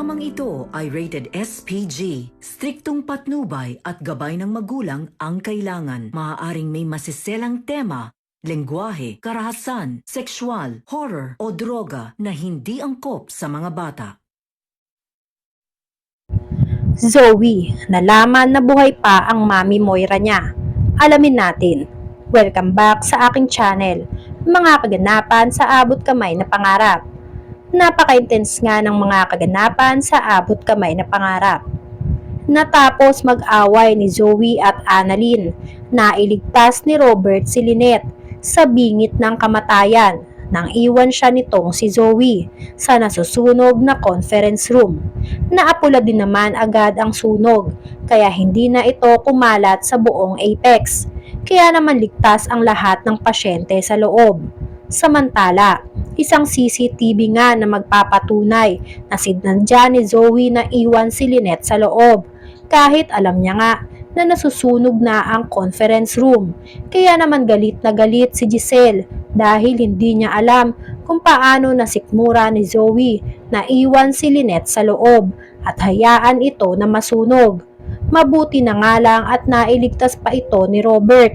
Programang ito ay rated SPG. Striktong patnubay at gabay ng magulang ang kailangan. Maaaring may masiselang tema, lengguwahe, karahasan, sexual, horror o droga na hindi angkop sa mga bata. Zoe, nalaman na buhay pa ang Mami Moira niya. Alamin natin. Welcome back sa aking channel, mga kaganapan sa abot kamay na pangarap. Napaka-intense nga ng mga kaganapan sa abot kamay na pangarap. Natapos mag-away ni Zoe at Annalyn, nailigtas ni Robert si Lynette sa bingit ng kamatayan nang iwan siya nitong si Zoe sa nasusunog na conference room. Naapula din naman agad ang sunog kaya hindi na ito kumalat sa buong Apex. Kaya naman ligtas ang lahat ng pasyente sa loob. Samantala, isang CCTV nga na magpapatunay na sinadya ni Zoe na iwan si Lynette sa loob kahit alam niya nga na nasusunog na ang conference room. Kaya naman galit na galit si Giselle dahil hindi niya alam kung paano nasikmura ni Zoe na iwan si Lynette sa loob at hayaan ito na masunog. Mabuti na nga lang at nailigtas pa ito ni Robert.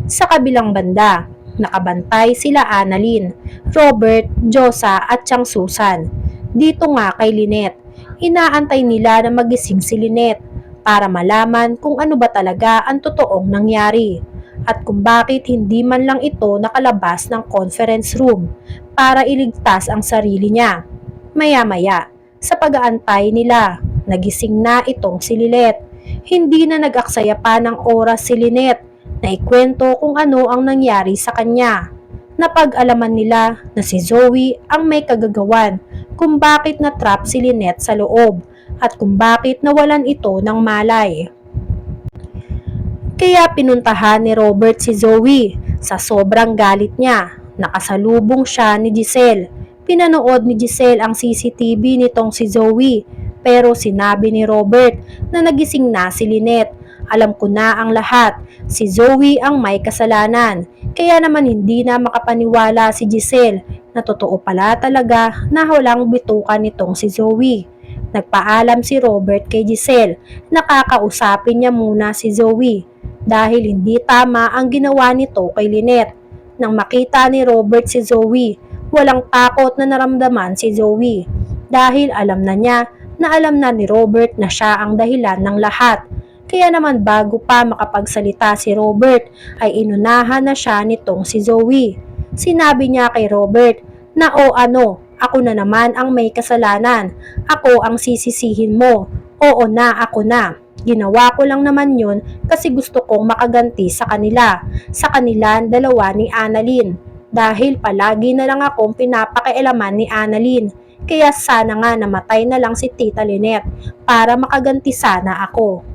Sa kabilang banda, nakabantay sila Annalyn, Robert, Josa at Chang Susan. Dito nga kay Lynette, inaantay nila na magising si Lynette para malaman kung ano ba talaga ang totoong nangyari at kung bakit hindi man lang ito nakalabas ng conference room para iligtas ang sarili niya. Maya-maya, sa pag-aantay nila, nagising na itong si Lynette. Hindi na nag-aksaya pa ng oras si Lynette na ikwento kung ano ang nangyari sa kanya. Napag-alaman nila na si Zoe ang may kagagawan kung bakit na-trap si Lynette sa loob at kung bakit nawalan ito ng malay. Kaya pinuntahan ni Robert si Zoe. Sa sobrang galit niya, nakasalubong siya ni Giselle. Pinanood ni Giselle ang CCTV nitong si Zoe, pero sinabi ni Robert na nagising na si Lynette. Alam ko na ang lahat, si Zoe ang may kasalanan. Kaya naman hindi na makapaniwala si Giselle na totoo pala talaga na walang bitukan nitong si Zoe. Nagpaalam si Robert kay Giselle na kakausapin niya muna si Zoe dahil hindi tama ang ginawa nito kay Lynette. Nang makita ni Robert si Zoe, walang takot na naramdaman si Zoe dahil alam na niya na alam na ni Robert na siya ang dahilan ng lahat. Kaya naman bago pa makapagsalita si Robert ay inunahan na siya nitong si Zoe. Sinabi niya kay Robert na ako na naman ang may kasalanan. Ako ang sisisihin mo. Oo na, ako na. Ginawa ko lang naman yun kasi gusto kong makaganti sa kanila. Sa kanilang dalawa ni Annalyn. Dahil palagi na lang akong pinapakialaman ni Annalyn. Kaya sana nga namatay na lang si Tita Lynette para makaganti sana ako.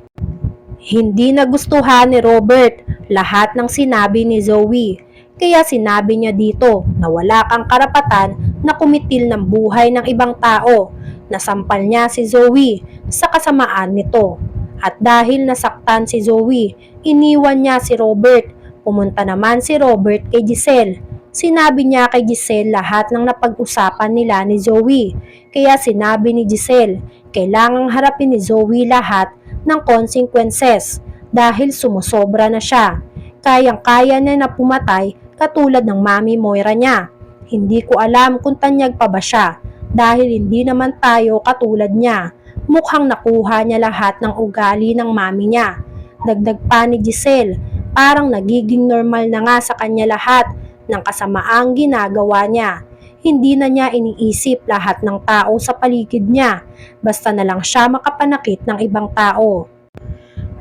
Hindi nagustuhan ni Robert lahat ng sinabi ni Zoe. Kaya sinabi niya dito na wala kang karapatan na kumitil ng buhay ng ibang tao. Nasampal niya si Zoe sa kasamaan nito. At dahil nasaktan si Zoe, iniwan niya si Robert. Pumunta naman si Robert kay Giselle. Sinabi niya kay Giselle lahat ng napag-usapan nila ni Zoe. Kaya sinabi ni Giselle, kailangang harapin ni Zoe lahat ng consequences dahil sumusobra na siya. Kayang-kaya niya na pumatay katulad ng Mami Moira niya. Hindi ko alam kung tanyag pa ba siya dahil hindi naman tayo katulad niya. Mukhang nakuha niya lahat ng ugali ng mami niya. Dagdag pa ni Giselle, parang nagiging normal na nga sa kanya lahat ng kasamaang ginagawa niya. Hindi na niya iniisip lahat ng tao sa paligid niya, basta na lang siya makapanakit ng ibang tao.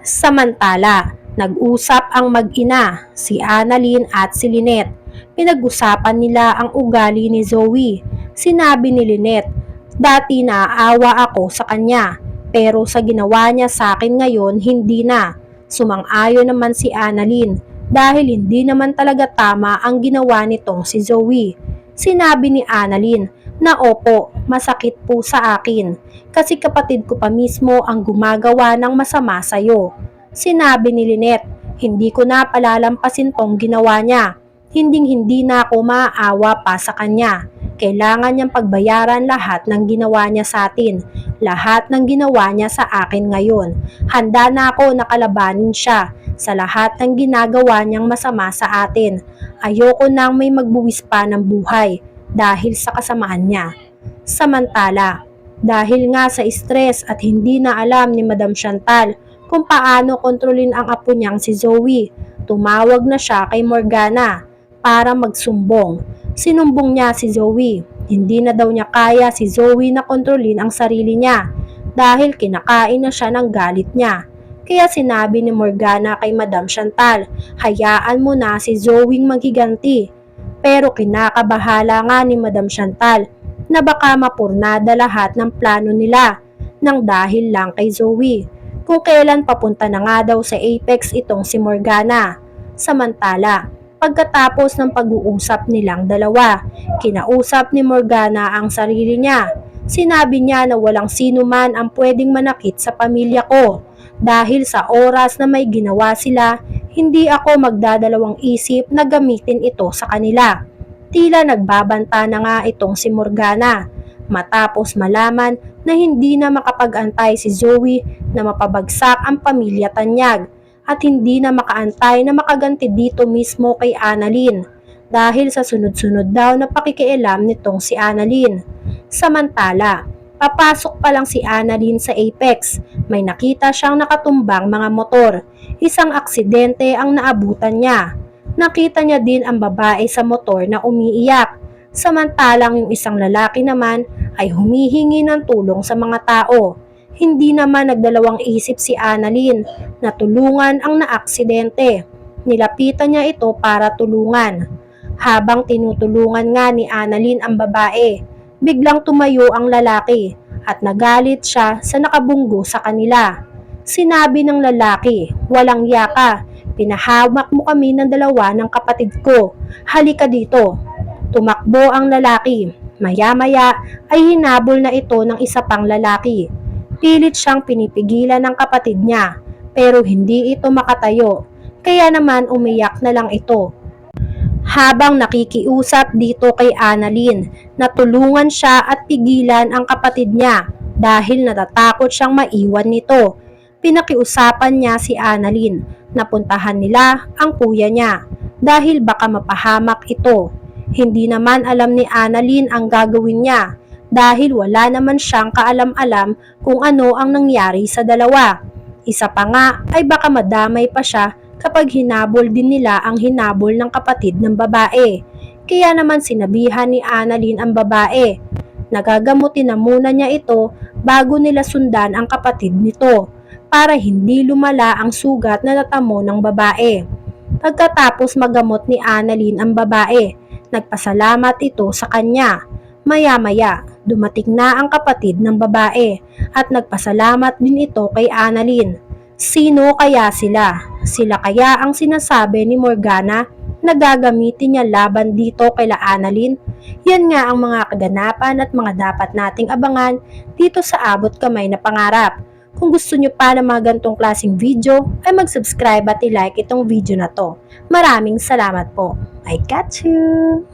Samantala, nag-usap ang mag-ina, si Annalyn at si Lynette. Pinag-usapan nila ang ugali ni Zoe. Sinabi ni Lynette, dati naaawa ako sa kanya, pero sa ginawa niya sa akin ngayon hindi na. Sumang-ayon naman si Annalyn dahil hindi naman talaga tama ang ginawa nitong si Zoe. Sinabi ni Annalyn na opo, masakit po sa akin kasi kapatid ko pa mismo ang gumagawa ng masama sa'yo. Sinabi ni Lynette, hindi ko na palalampasin tong ginawa niya. Hinding-hindi na ako maaawa pa sa kanya. Kailangan niyang pagbayaran lahat ng ginawa niya sa atin, Lahat ng ginawa niya sa akin ngayon. Handa na ako na kalabanin siya sa lahat ng ginagawa niyang masama sa atin. Ayoko nang may magbuwis pa ng buhay dahil sa kasamaan niya. Samantala, dahil nga sa stress at hindi na alam ni Madam Chantal kung paano kontrolin ang apo niyang si Zoe, tumawag na siya kay Morgana para magsumbong. Sinumbong niya si Zoe. Hindi na daw niya kaya si Zoe na kontrolin ang sarili niya dahil kinakain na siya ng galit niya. Kaya sinabi ni Morgana kay Madam Chantal, hayaan mo na si Zoe maghiganti. Pero kinakabahala nga ni Madam Chantal na baka mapurnada lahat ng plano nila nang dahil lang kay Zoe. Kung kailan papunta na nga daw sa Apex itong si Morgana. Samantala, pagkatapos ng pag-uusap nilang dalawa, kinausap ni Morgana ang sarili niya. Sinabi niya na walang sino man ang pwedeng manakit sa pamilya ko. Dahil sa oras na may ginawa sila, hindi ako magdadalawang isip na gamitin ito sa kanila. Tila nagbabanta na nga itong si Morgana. Matapos malaman na hindi na makapag-antay si Zoe na mapabagsak ang pamilya Tanyag at hindi na makaantay na makaganti dito mismo kay Annalyn dahil sa sunod-sunod daw na pakikialam nitong si Annalyn. Samantala, papasok pa lang si Annalyn sa Apex, may nakita siyang nakatumbang mga motor. Isang aksidente ang naabutan niya. Nakita niya din ang babae sa motor na umiiyak. Samantalang yung isang lalaki naman ay humihingi ng tulong sa mga tao. Hindi naman nagdalawang isip si Annalyn na tulungan ang naaksidente. Nilapitan niya ito para tulungan. Habang tinutulungan nga ni Annalyn ang babae, biglang tumayo ang lalaki at nagalit siya sa nakabunggo sa kanila. Sinabi ng lalaki, walang yaka, pinahamak mo kami ng dalawa ng kapatid ko. Halika dito. Tumakbo ang lalaki. Maya-maya ay hinabol na ito ng isa pang lalaki. Pilit siyang pinipigilan ng kapatid niya pero hindi ito makatayo. Kaya naman umiyak na lang ito. Habang nakikiusap dito kay Annalyn na tulungan siya at pigilan ang kapatid niya dahil natatakot siyang maiwan nito. Pinakiusapan niya si Annalyn na puntahan nila ang kuya niya dahil baka mapahamak ito. Hindi naman alam ni Annalyn ang gagawin niya dahil wala naman siyang kaalam-alam kung ano ang nangyari sa dalawa. Isa pa nga ay baka madamay pa siya kapag hinabol din nila ang hinabol ng kapatid ng babae. Kaya naman sinabihan ni Annalyn ang babae. Nagagamutin na muna niya ito bago nila sundan ang kapatid nito para hindi lumala ang sugat na natamo ng babae. Pagkatapos magamot ni Annalyn ang babae, nagpasalamat ito sa kanya. Maya-maya, dumating na ang kapatid ng babae at nagpasalamat din ito kay Annalyn. Sino kaya sila? Sila kaya ang sinasabi ni Morgana na gagamitin niya laban dito kay Annalyn? Yan nga ang mga kaganapan at mga dapat nating abangan dito sa Abot Kamay na Pangarap. Kung gusto nyo pa ng mga gantong klaseng video, ay mag-subscribe at i-like itong video na to. Maraming salamat po. I got you!